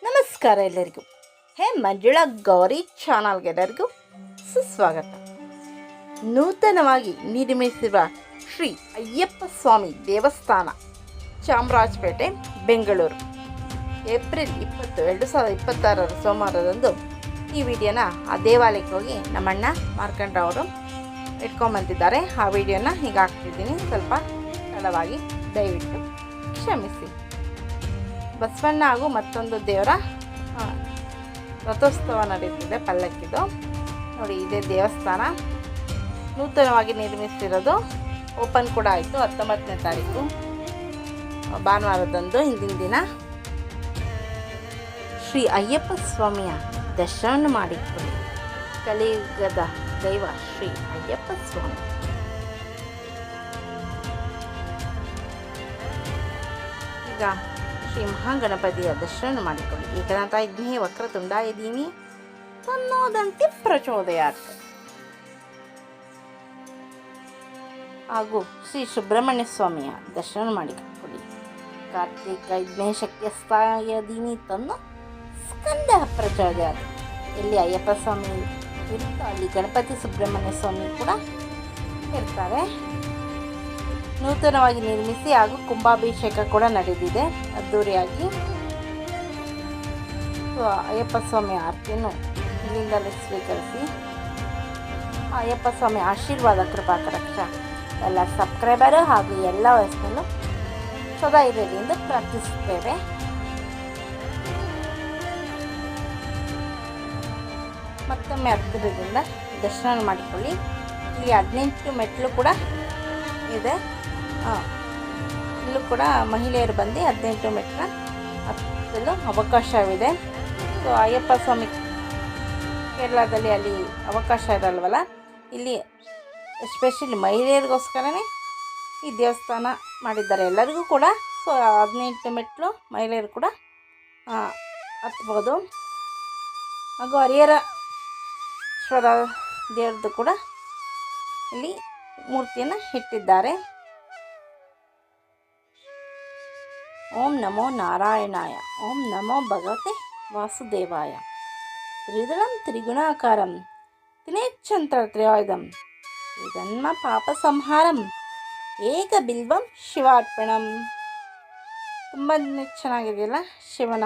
ನಮಸ್ಕಾರ ಎಲ್ಲರಿಗೂ. ಮಂಜುಳಾ ಗೌರಿ ಚಾನಲ್ಗೆ ಎಲ್ಲರಿಗೂ ಸುಸ್ವಾಗತ. ನೂತನವಾಗಿ ನಿರ್ಮಿಸಿರುವ ಶ್ರೀ ಅಯ್ಯಪ್ಪ ಸ್ವಾಮಿ ದೇವಸ್ಥಾನ, ಚಾಮರಾಜಪೇಟೆ, ಬೆಂಗಳೂರು, ಏಪ್ರಿಲ್ 20, 2026 ಸೋಮವಾರದಂದು ಈ ವಿಡಿಯೋನ ಆ ದೇವಾಲಯಕ್ಕೆ ಹೋಗಿ ನಮ್ಮಣ್ಣ ಮಾರ್ಕಂಡ್ರವರು ಇಟ್ಕೊಂಬಂತಿದ್ದಾರೆ. ಆ ವಿಡಿಯೋನ ಈಗ ಹಾಕ್ತಿದ್ದೀನಿ. ಸ್ವಲ್ಪ ತಡವಾಗಿ, ದಯವಿಟ್ಟು ಕ್ಷಮಿಸಿ. ಬಸವಣ್ಣ ಹಾಗೂ ಮತ್ತೊಂದು ದೇವರ ರಥೋತ್ಸವ ನಡೀತಿದೆ, ಪಲ್ಲಕ್ಕಿದು. ನೋಡಿ, ಇದೇ ದೇವಸ್ಥಾನ ನೂತನವಾಗಿ ನಿರ್ಮಿಸಿರೋದು. ಓಪನ್ ಕೂಡ ಆಯಿತು 19ನೇ ತಾರೀಕು ಭಾನುವಾರದಂದು, ಹಿಂದಿನ ದಿನ. ಶ್ರೀ ಅಯ್ಯಪ್ಪ ಸ್ವಾಮಿಯ ದರ್ಶನ ಮಾಡಿಕೊಳ್ಳಿ. ಕಲಿಯುಗದ ದೈವ ಶ್ರೀ ಅಯ್ಯಪ್ಪ ಸ್ವಾಮಿ. ಈಗ ಶ್ರೀ ಮಹಾಗಣಪತಿಯ ದರ್ಶನ ಮಾಡಿಕೊಳ್ಳಿ. ಏಕನಾಥಾಜ್ಞೆ ವಕ್ರತುಂಡಾಯ ಧೀಮಹಿ ತನ್ನೋದಂತೆ ಪ್ರಚೋದಯಾತ್. ಹಾಗೂ ಶ್ರೀ ಸುಬ್ರಹ್ಮಣ್ಯ ಸ್ವಾಮಿಯ ದರ್ಶನ ಮಾಡಿಕೊಳ್ಳಿ. ಕಾರ್ತಿಕೈಜ್ಞೆ ಶಕ್ತಿಸ್ಥಾಯ ಧೀಮಹಿ ತನ್ನೋ ಸ್ಕಂದ ಪ್ರಚೋದಯಾತ್. ಎಲ್ಲಿ ಅಯ್ಯಪ್ಪ ಸ್ವಾಮಿ ಇರುತ್ತೋ ಅಲ್ಲಿ ಗಣಪತಿ ಸುಬ್ರಹ್ಮಣ್ಯ ಸ್ವಾಮಿ ಕೂಡ ಇರ್ತಾರೆ. ನೂತನವಾಗಿ ನಿರ್ಮಿಸಿ ಹಾಗೂ ಕುಂಭಾಭಿಷೇಕ ಕೂಡ ನಡೆದಿದೆ ಅದ್ದೂರಿಯಾಗಿ. ಅಯ್ಯಪ್ಪ ಸ್ವಾಮಿ ಆರತಿಯನ್ನು ಇಲ್ಲಿಂದಲೇ ಸ್ವೀಕರಿಸಿ ಅಯ್ಯಪ್ಪ ಸ್ವಾಮಿ ಆಶೀರ್ವಾದ ಕೃಪಾ ಕಟಾಕ್ಷ ಎಲ್ಲ ಸಬ್ಸ್ಕ್ರೈಬರು ಹಾಗೂ ಎಲ್ಲ ವಯಸ್ಸಿನಲ್ಲೂ ಸದಾ ಇರಲಿ ಎಂದು ಪ್ರಾರ್ಥಿಸುತ್ತೇವೆ. ಮತ್ತೊಮ್ಮೆ ಹತ್ತಿರದಿಂದ ದರ್ಶನ ಮಾಡಿಕೊಳ್ಳಿ. ಇಲ್ಲಿ 18 ಮೆಟ್ಲು ಕೂಡ ಇದೆ. ಇಲ್ಲೂ ಕೂಡ ಮಹಿಳೆಯರು ಬಂದು 18 ಮೆಟ್ಲ ಹತ್ತಲು ಅವಕಾಶವಿದೆ. ಸೊ ಅಯ್ಯಪ್ಪ ಸ್ವಾಮಿ ಕೇರಳದಲ್ಲಿ ಅಲ್ಲಿ ಅವಕಾಶ ಇರಲ್ವಲ್ಲ, ಇಲ್ಲಿ ಎಸ್ಪೆಷಲಿ ಮಹಿಳೆಯರಿಗೋಸ್ಕರನೇ ಈ ದೇವಸ್ಥಾನ ಮಾಡಿದ್ದಾರೆ ಎಲ್ಲರಿಗೂ ಕೂಡ. ಸೊ 18 ಮೆಟ್ಲು ಮಹಿಳೆಯರು ಕೂಡ ಹತ್ಬೋದು. ಹಾಗೂ ಹರಿಹರೇಶ್ವರ ದೇವ್ರದ್ದು ಕೂಡ ಇಲ್ಲಿ ಮೂರ್ತಿಯನ್ನು ಇಟ್ಟಿದ್ದಾರೆ. ಓಂ ನಮೋ ನಾರಾಯಣಾಯ, ಓಂ ನಮೋ ಭಗವತೆ ವಾಸುದೇವಾಯ. ತ್ರಿದಳಂ ತ್ರಿಗುಣಾಕಾರಂ ತಿನೇಚ್ಛಂತ್ರ ತ್ರಯೋದಂ ತ್ರಿಜನ್ಮ ಪಾಪ ಸಂಹಾರಂ ಏಕ ಬಿಲ್ವಂ ಶಿವಾರ್ಪಣಂ. ತುಂಬ ಚೆನ್ನಾಗಿದೆಯಲ್ಲ ಶಿವನ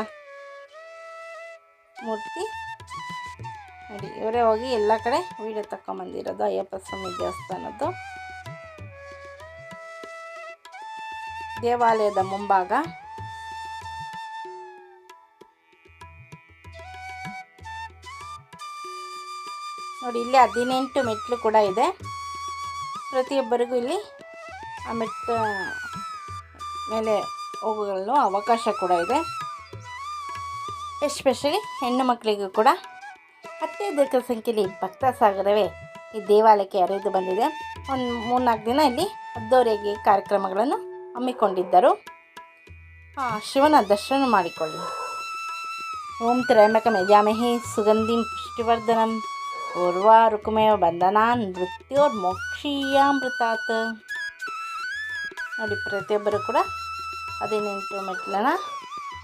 ಮೂರ್ತಿ. ನೋಡಿ, ಇವರೇ ಹೋಗಿ ಎಲ್ಲ ಕಡೆ ವಿಡಿಯೋ ತಗೊಂಬಂದಿರೋದು ಅಯ್ಯಪ್ಪ ಸ್ವಾಮಿ ದೇವಸ್ಥಾನದ್ದು. ದೇವಾಲಯದ ಮುಂಭಾಗ ನೋಡಿ, ಇಲ್ಲಿ 18 ಮೆಟ್ಲು ಕೂಡ ಇದೆ. ಪ್ರತಿಯೊಬ್ಬರಿಗೂ ಇಲ್ಲಿ ಆ ಮೆಟ್ಟು ಮೇಲೆ ಹೋಗಲು ಅವಕಾಶ ಕೂಡ ಇದೆ. ಎಸ್ಪೆಷಲಿ ಹೆಣ್ಣು ಮಕ್ಕಳಿಗೂ ಕೂಡ ಅತ್ಯಧಿಕ ಸಂಖ್ಯೆಯಲ್ಲಿ ಭಕ್ತ ಸಾಗರವೇ ಈ ದೇವಾಲಯಕ್ಕೆ ಹರಿದು ಬಂದಿದೆ. ಒಂದು 3-4 ದಿನ ಇಲ್ಲಿ ಅದ್ದೂರಿಯಾಗಿ ಕಾರ್ಯಕ್ರಮಗಳನ್ನು ಹಮ್ಮಿಕೊಂಡಿದ್ದರು. ಶಿವನ ದರ್ಶನ ಮಾಡಿಕೊಳ್ಳಿ. ಓಂ ತ್ರಯಂಬಕಂ ಯಜಾಮಹೇ ಸುಗಂಧಿಂ ಪುಷ್ಟಿವರ್ಧನಂ ಉರ್ವಾರುಕಮೇವ ಬಂಧನಾನ್ ಮೃತ್ಯೋರ್ಮೋಕ್ಷೀಯಾಮೃತಾತ್. ನೋಡಿ, ಪ್ರತಿಯೊಬ್ಬರು ಕೂಡ 18 ಮೆಟ್ಲನ್ನು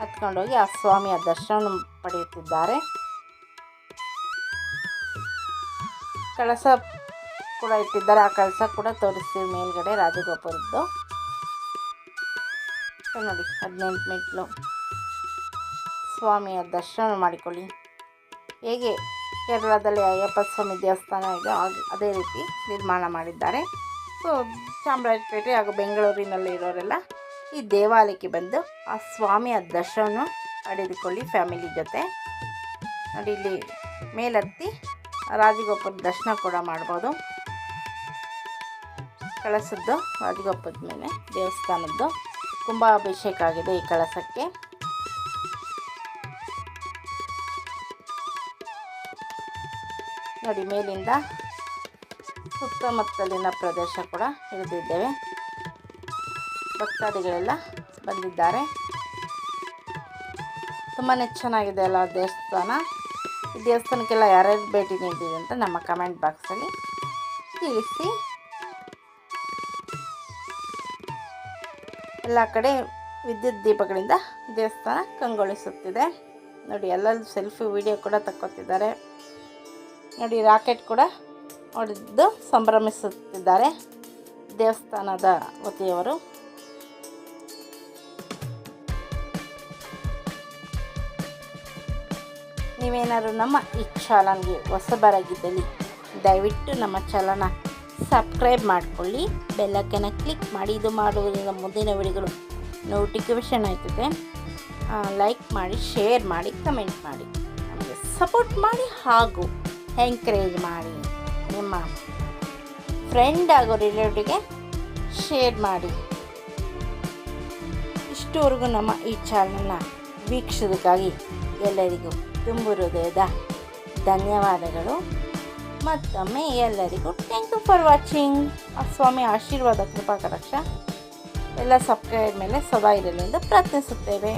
ಹತ್ಕೊಂಡೋಗಿ ಆ ಸ್ವಾಮಿಯ ದರ್ಶನ ಪಡೆಯುತ್ತಿದ್ದಾರೆ. ಕಳಸ ಕೂಡ ಇಟ್ಟಿದ್ದಾರೆ. ಆ ಕಳಸ ಕೂಡ ತೋರಿಸ್ತೀವಿ ಮೇಲ್ಗಡೆ ರಾಜಗೋಪುರದ್ದು. ನೋಡಿ, 18 ಮೆಟ್ಲು ಸ್ವಾಮಿಯ ದರ್ಶನ ಮಾಡಿಕೊಳ್ಳಿ. ಹೇಗೆ ಕೇರಳದಲ್ಲಿ ಅಯ್ಯಪ್ಪ ಸ್ವಾಮಿ ದೇವಸ್ಥಾನ ಇದೆ ಅದೇ ರೀತಿ ನಿರ್ಮಾಣ ಮಾಡಿದ್ದಾರೆ. ಸೊ ಚಾಮರಾಜಪೇಟೆ ಹಾಗೂ ಬೆಂಗಳೂರಿನಲ್ಲಿ ಇರೋರೆಲ್ಲ ಈ ದೇವಾಲಯಕ್ಕೆ ಬಂದು ಆ ಸ್ವಾಮಿಯ ದರ್ಶನ ಪಡೆದುಕೊಳ್ಳಿ ಫ್ಯಾಮಿಲಿ ಜೊತೆ. ನೋಡಿ, ಇಲ್ಲಿ ಮೇಲತ್ತಿ ರಾಜಗೋಪುರದ ದರ್ಶನ ಕೂಡ ಮಾಡ್ಬೋದು. ಕಳಸದ್ದು ರಾಜಗೋಪುರದ ಮೇಲೆ ದೇವಸ್ಥಾನದ್ದು ಕುಂಭಾಭಿಷೇಕ ಆಗಿದೆ ಈ ಕಳಸಕ್ಕೆ. ನೋಡಿ, ಮೇಲಿಂದ ಸುತ್ತಮುತ್ತಲಿನ ಪ್ರದೇಶ ಕೂಡ ಹಿಡಿದಿದ್ದೇವೆ. ಭಕ್ತಾದಿಗಳೆಲ್ಲ ಬಂದಿದ್ದಾರೆ. ತುಂಬಾ ಚೆನ್ನಾಗಿದೆ ಅಲ್ಲ ದೇವಸ್ಥಾನ. ಈ ದೇವಸ್ಥಾನಕ್ಕೆಲ್ಲ ಯಾರ್ಯಾರು ಭೇಟಿ ನೀಡಿದೆ ಅಂತ ನಮ್ಮ ಕಮೆಂಟ್ ಬಾಕ್ಸಲ್ಲಿ ತಿಳಿಸಿ. ಎಲ್ಲ ಕಡೆ ವಿದ್ಯುತ್ ದೀಪಗಳಿಂದ ದೇವಸ್ಥಾನ ಕಂಗೊಳಿಸುತ್ತಿದೆ. ನೋಡಿ ಎಲ್ಲರೂ ಸೆಲ್ಫಿ ವಿಡಿಯೋ ಕೂಡ ತಕ್ಕೊತಿದ್ದಾರೆ. ನೋಡಿ ರಾಕೆಟ್ ಕೂಡ ಹೊಡೆದು ಸಂಭ್ರಮಿಸುತ್ತಿದ್ದಾರೆ ದೇವಸ್ಥಾನದ ವತಿಯವರು. ನೀವೇನಾದ್ರು ನಮ್ಮ ಈ ಚಾನಲ್ಗೆ ಹೊಸಬರಾಗಿದ್ದಲ್ಲಿ ದಯವಿಟ್ಟು ನಮ್ಮ ಚಾನಲ್ನ ಸಬ್ಸ್ಕ್ರೈಬ್ ಮಾಡಿಕೊಳ್ಳಿ, ಬೆಲ್ಲೈಕನ್ನ ಕ್ಲಿಕ್ ಮಾಡಿ. ಇದು ಮಾಡುವುದರಿಂದ ಮುಂದಿನ ವಿಡಿಯೋಗಳು ನೋಟಿಫಿಕೇಷನ್ ಆಯ್ತದೆ. ಲೈಕ್ ಮಾಡಿ, ಶೇರ್ ಮಾಡಿ, ಕಮೆಂಟ್ ಮಾಡಿ, ನಮಗೆ ಸಪೋರ್ಟ್ ಮಾಡಿ ಹಾಗೂ ಎಂಕರೇಜ್ ಮಾಡಿ. ನಿಮ್ಮ ಫ್ರೆಂಡ್ ಹಾಗೂ ರಿಲೇಟಿವ್ಗೆ ಶೇರ್ ಮಾಡಿ. ಇಷ್ಟುವರೆಗೂ ನಮ್ಮ ಈ ಚಾನಲ್ನ ವೀಕ್ಷಿಸೋದಕ್ಕಾಗಿ ಎಲ್ಲರಿಗೂ ತುಂಬು ಹೃದಯದ ಧನ್ಯವಾದಗಳು. ಮತ್ತೊಮ್ಮೆ ಎಲ್ಲರಿಗೂ ಥ್ಯಾಂಕ್ ಯು ಫಾರ್ ವಾಚಿಂಗ್. ಆ ಸ್ವಾಮಿ ಆಶೀರ್ವಾದ ಕೃಪಾ ಕಟಾಕ್ಷ ಎಲ್ಲ ಸಬ್ಸ್ಕ್ರೈಬ್ ಮೇಲೆ ಸದಾ ಇರಲಿ ಎಂದು ಪ್ರಾರ್ಥಿಸುತ್ತೇವೆ.